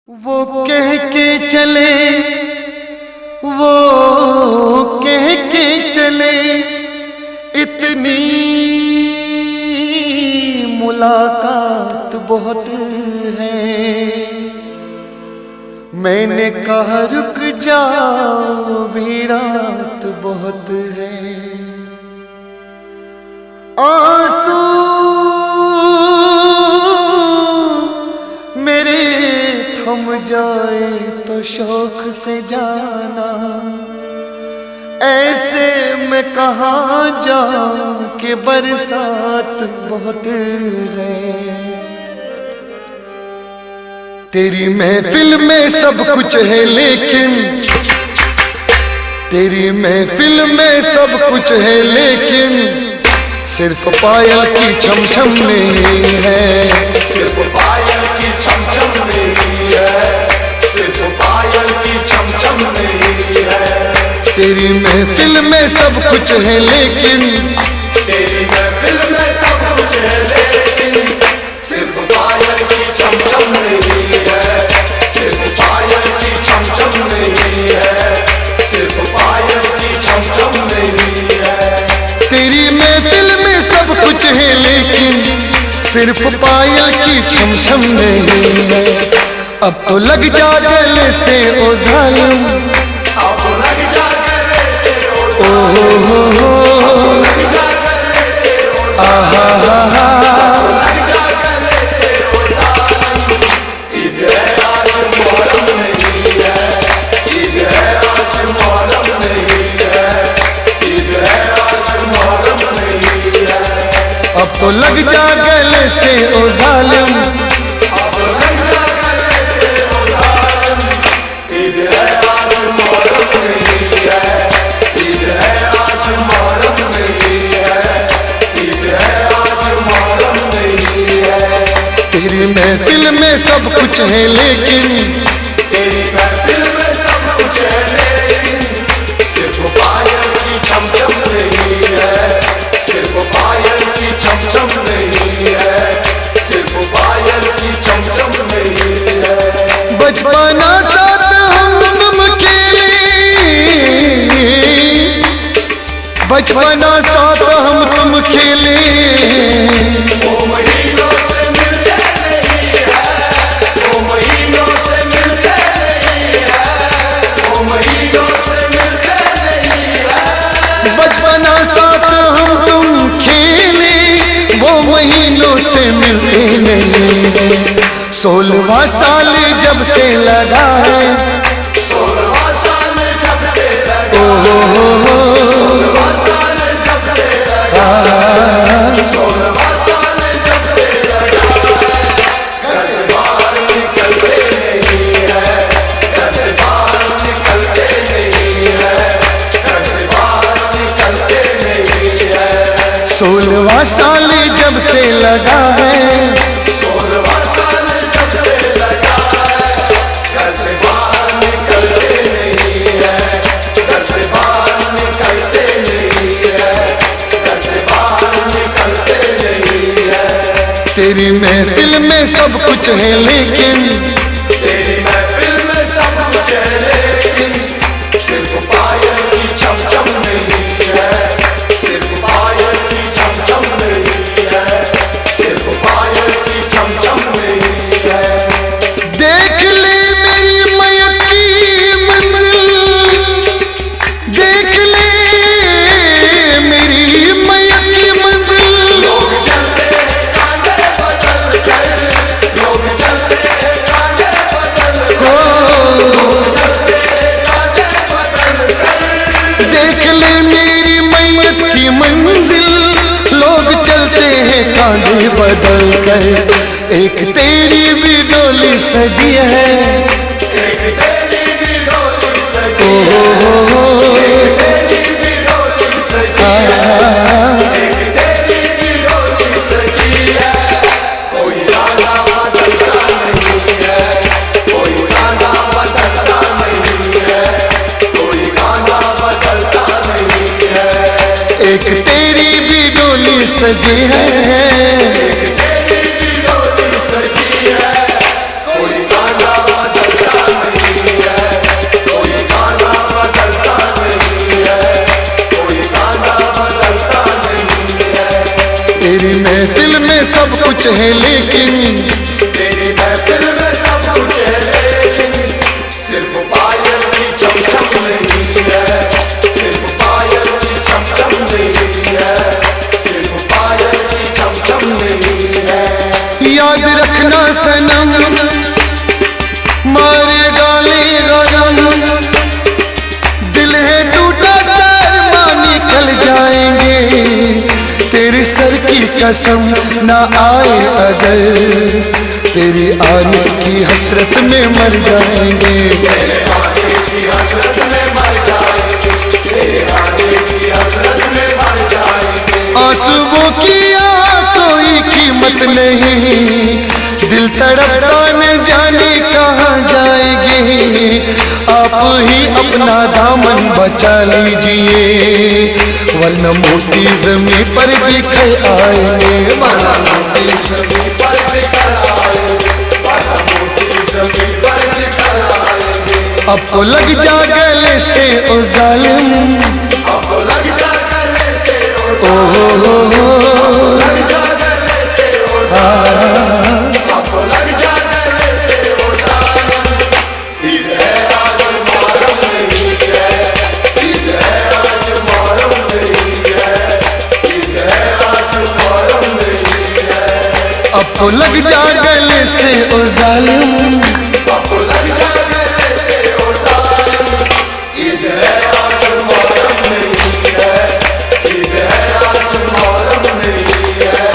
वो कह के चले, वो कह के चले, इतनी मुलाकात बहुत है। मैंने कहा रुक जाओ भी रात बहुत है। आंसू मेरे थम जाए तो शौक से जाना, ऐसे मैं कहाँ जाऊं कि बरसात बहुत है। तेरी महफिल में सब कुछ है लेकिन, तेरी महफिल में सब कुछ है लेकिन सिर्फ पायल की छमछम नहीं है। सिर्फ पायल की छमछम नहीं है, सिर्फ पायल की छमछम नहीं है। तेरी महफिल में सब कुछ है लेकिन, तेरी महफिल में सब कुछ है लेकिन सिर्फ पायल की छमछम नहीं है, सिर्फ पायल की छमछम नहीं है, सिर्फ पायल की छमछम नहीं है। तेरी महफिल में सब कुछ है लेकिन सिर्फ पायल की छमछम नहीं है। अब तो लग जा गले से ओ जालिम, अब लग जा गले से ओ जालिम, लग जा गले से ओ आहा हा हा। लग जा गले से ओ जालिम। ईद है आज मुहर्रम नहीं है, ईद है आज मुहर्रम नहीं है, ईद है आज मुहर्रम नहीं है। अब तो लग जा गले से ओ जालिम, अब लग जा गले से ओ जालिम। ईद है आज मुहर्रम नहीं है, ईद है आज मुहर्रम नहीं है, ईद है आज मुहर्रम नहीं है। तेरी महफिल में सब कुछ है लेकिन, तेरी महफिल में सब कुछ है लेकिन सिर्फ पायल की छमछम नहीं है, सिर्फ पायल की छमछम नहीं है, सिर्फ पायल की छमछम नहीं है। बचपना साथ हम तुम खेले, बचपना साथ हम तुम खेले। वो महीनों से मिलते नहीं है, वो महीनों से मिलते नहीं है, वो महीनों से मिलते नहीं है। बचपना साथ हम तुम खेले, वो महीनों से मिलते नहीं है। 16वां साल जब से लगा है, 16वां साल जब से लगा, ओ 16वां साल जब से लगा, 16वां साल जब से लगा। घर से बाहर निकलते नहीं है, घर से बाहर निकलते नहीं है, घर से बाहर निकलते नहीं है। 16वां साल जब से लगा है, 16वां साल जब से लगा है। घर से बाहर निकलते नहीं है, घर से बाहर निकलते नहीं है, घर से बाहर निकलते नहीं है। तेरी महफिल में सब कुछ है लेकिन, तेरी महफिल में सब कुछ है लेकिन सिर्फ पायल की छमछम नहीं है, सिर्फ पायल की छमछम नहीं है, सिर्फ पायल की छमछम नहीं है। देख ले मेरी मैयत की मंजिल, देख ले मेरी मैयत की मंजिल। लोग चलते हैं कांधे बदल कर, लोग चलते हैं कांधे बदल कर, हो लोग चलते हैं कांधे बदल कर। देख ले मेरी मैयत की मंजिल, लोग चलते हैं कांधे बदल कर। एक तेरी भी डोली सजी है, एक तेरी भी डोली सजी ओ है, एक तेरी भी डोली सजी है, एक तेरी भी डोली सजी है। कोई गाना बदलता नहीं है, कोई गाना बदलता नहीं है, कोई गाना बदलता नहीं है। एक तेरी भी डोली सजी है, एक तेरी भी डोली सजी है, कोई गाना बदलता सब कुछ है लेकिन तेरी महफिल में सब कुछ है लेकिन सिर्फ पायल की चमचम नहीं है, सिर्फ पायल की चमचम नहीं है, सिर्फ पायल की चमचम नहीं है। याद रखना सनम मारे डाले गरम, दिल है टूटा शर्मा निकल जाएंगे, तेरे सर की कसम ना आए अगर, तेरे आने की हसरत में मर जाएंगे। तेरे आने की हसरत में मर जाएंगे, तेरे आने की हसरत में मर जाएंगे। आंसुओं की कोई कीमत नहीं, दिल तड़पता न जाने कहाँ जाएगी, आप ही अपना दामन बचा लीजिए, वरना मोती ज़मीं पर बिखर आएंगे, वरना मोती ज़मीं पर बिखर आएंगे, वरना मोती ज़मीं पर बिखर आएंगे। अब तो लग जा गले से ओ जालिम, अब तो लग जा गले से ओ जालिम, लग जा गले से ओ जालिम, अब तो लग जा गले से ओ जालिम। ईद है आज मुहर्रम नहीं है, ईद है आज मुहर्रम नहीं है, ईद है आज मुहर्रम नहीं है। अब तो लग जा गले से ओ जालिम, अब तो लग जा गले से ओ जालिम। ईद है आज मुहर्रम नहीं है, ईद है आज मुहर्रम नहीं है,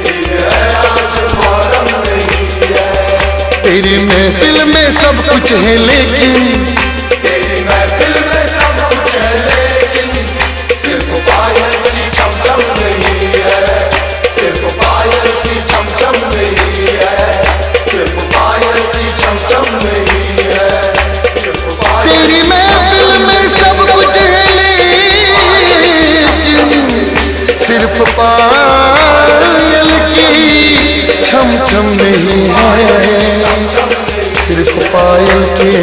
ईद है आज मुहर्रम नहीं है। तेरी महफिल में सब कुछ है लेकिन तेरी महफिल में सब कुछ है लेकिन सिर्फ पायल की चमचम नहीं है, सिर्फ पायल की चमचम नहीं है, सिर्फ पायल की चमचम नहीं है, सिर्फ पायल। तेरी महफिल में सब कुछ है लेकिन सिर्फ पायल की छम छम नहीं है, सिर्फ पायल की